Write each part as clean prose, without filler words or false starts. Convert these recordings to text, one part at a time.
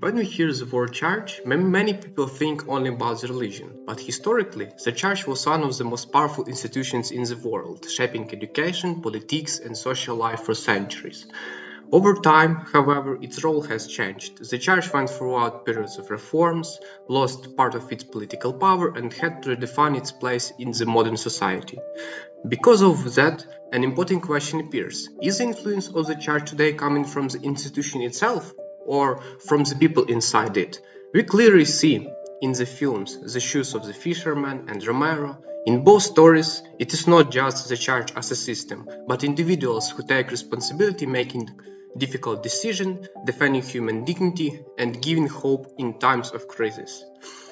When we hear the word church, many people think only about the religion, but historically, the church was one of the most powerful institutions in the world, shaping education, politics, and social life for centuries. Over time, however, its role has changed. The church went throughout periods of reforms, lost part of its political power, and had to redefine its place in the modern society. Because of that, an important question appears. Is the influence of the church today coming from the institution itself or from the people inside it? We clearly see in the films the shoes of the fisherman and Romero. In both stories, it is not just the church as a system, but individuals who take responsibility making difficult decisions, defending human dignity, and giving hope in times of crisis.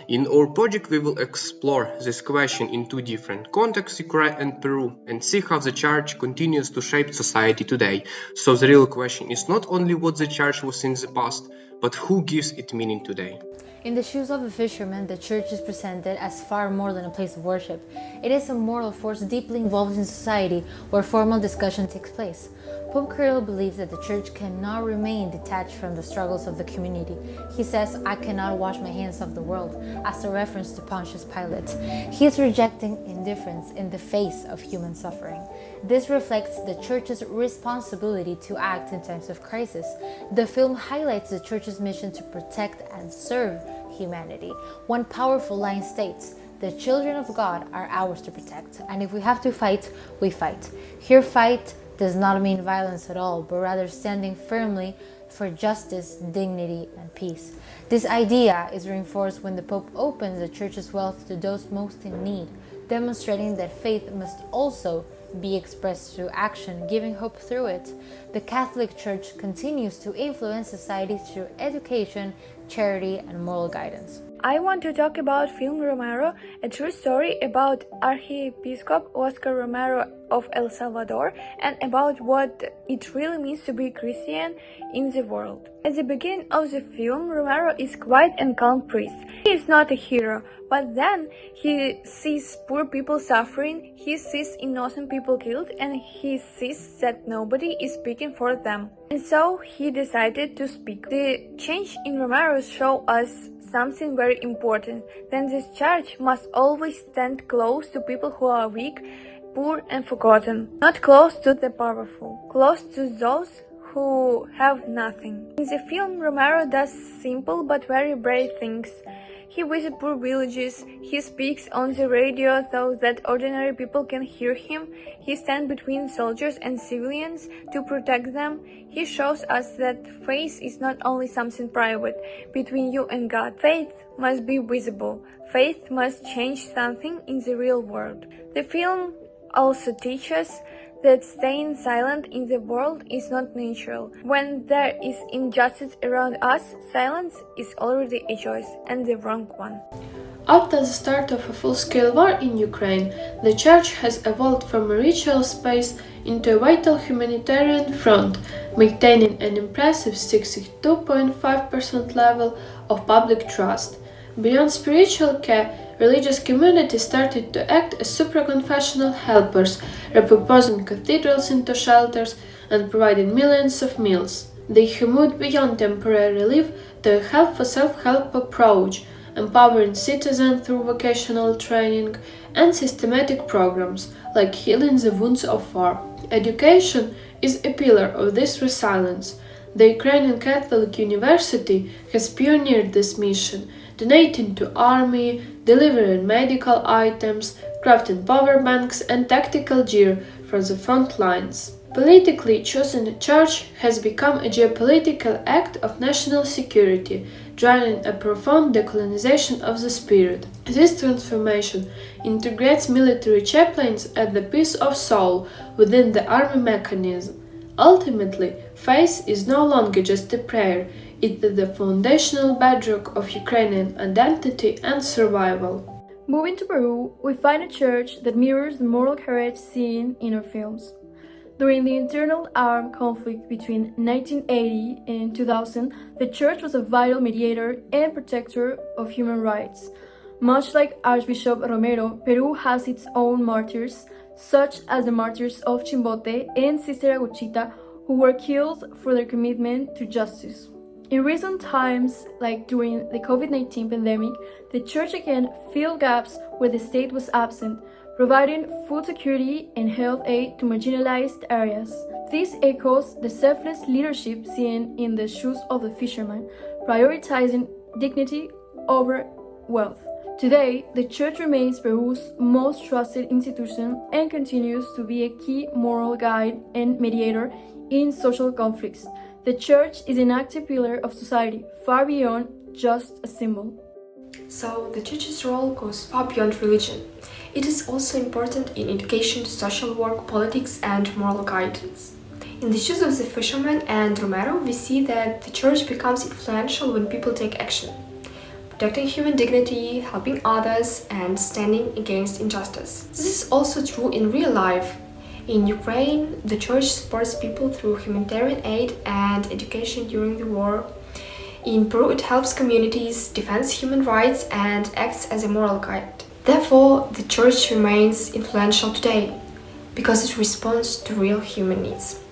In our project, we will explore this question in two different contexts, Ukraine and Peru, and see how the church continues to shape society today. So the real question is not only what the church was in the past, but who gives it meaning today. In the shoes of a fisherman, the church is presented as far more than a place of worship. It is a moral force deeply involved in society where formal discussion takes place. Pope Kirill believes that the church cannot remain detached from the struggles of the community. He says, "I cannot wash my hands of the world," as a reference to Pontius Pilate. He is rejecting indifference in the face of human suffering. This reflects the church's responsibility to act in times of crisis. The film highlights the church's mission to protect and serve humanity. One powerful line states, "The children of God are ours to protect, and if we have to fight, we fight." Here, fight does not mean violence at all, but rather standing firmly for justice, dignity, and peace. This idea is reinforced when the Pope opens the church's wealth to those most in need, demonstrating that faith must also be expressed through action, giving hope through it. The Catholic Church continues to influence society through education, charity, and moral guidance. I want to talk about Film Romero, a true story about Archiepiscop Oscar Romero of El Salvador and about what it really means to be Christian in the world. At the beginning of the film, Romero is quite a calm priest. He is not a hero, but then he sees poor people suffering, he sees innocent people killed, and he sees that nobody is speaking for them. And so he decided to speak. The change in Romero shows us something very important, then this church must always stand close to people who are weak, poor and forgotten, not close to the powerful, close to those who have nothing. In the film, Romero does simple but very brave things. He visits poor villages, he speaks on the radio so that ordinary people can hear him, he stands between soldiers and civilians to protect them. He shows us that faith is not only something private between you and God. Faith must be visible. Faith must change something in the real world. The film also teaches that staying silent in the world is not natural. When there is injustice around us, silence is already a choice and the wrong one. After the start of a full-scale war in Ukraine, the Church has evolved from a ritual space into a vital humanitarian front, maintaining an impressive 62.5% level of public trust. Beyond spiritual care, religious communities started to act as supraconfessional helpers, repurposing cathedrals into shelters and providing millions of meals. They have moved beyond temporary relief to a help for self-help approach, empowering citizens through vocational training and systematic programs like healing the wounds of war. Education is a pillar of this resilience. The Ukrainian Catholic University has pioneered this mission, donating to army, delivering medical items, crafting power banks and tactical gear for the front lines. Politically, choosing a church has become a geopolitical act of national security, driving a profound decolonization of the spirit. This transformation integrates military chaplains at the peace of soul within the army mechanism. Ultimately, faith is no longer just a prayer, it is the foundational bedrock of Ukrainian identity and survival. Moving to Peru, we find a church that mirrors the moral courage seen in our films. During the internal armed conflict between 1980 and 2000, the church was a vital mediator and protector of human rights. Much like Archbishop Romero, Peru has its own martyrs, such as the martyrs of Chimbote and Sister Aguchita, who were killed for their commitment to justice. In recent times, like during the COVID-19 pandemic, the church again filled gaps where the state was absent, providing food security and health aid to marginalized areas. This echoes the selfless leadership seen in the shoes of the fisherman, prioritizing dignity over wealth. Today, the church remains Peru's most trusted institution and continues to be a key moral guide and mediator in social conflicts. The church is an active pillar of society, far beyond just a symbol. So, the church's role goes far beyond religion. It is also important in education, social work, politics, and moral guidance. In the shoes of the fisherman and Romero, we see that the church becomes influential when people take action, protecting human dignity, helping others, and standing against injustice. This is also true in real life. In Ukraine, the church supports people through humanitarian aid and education during the war. In Peru, it helps communities, defends human rights, and acts as a moral guide. Therefore, the church remains influential today because it responds to real human needs.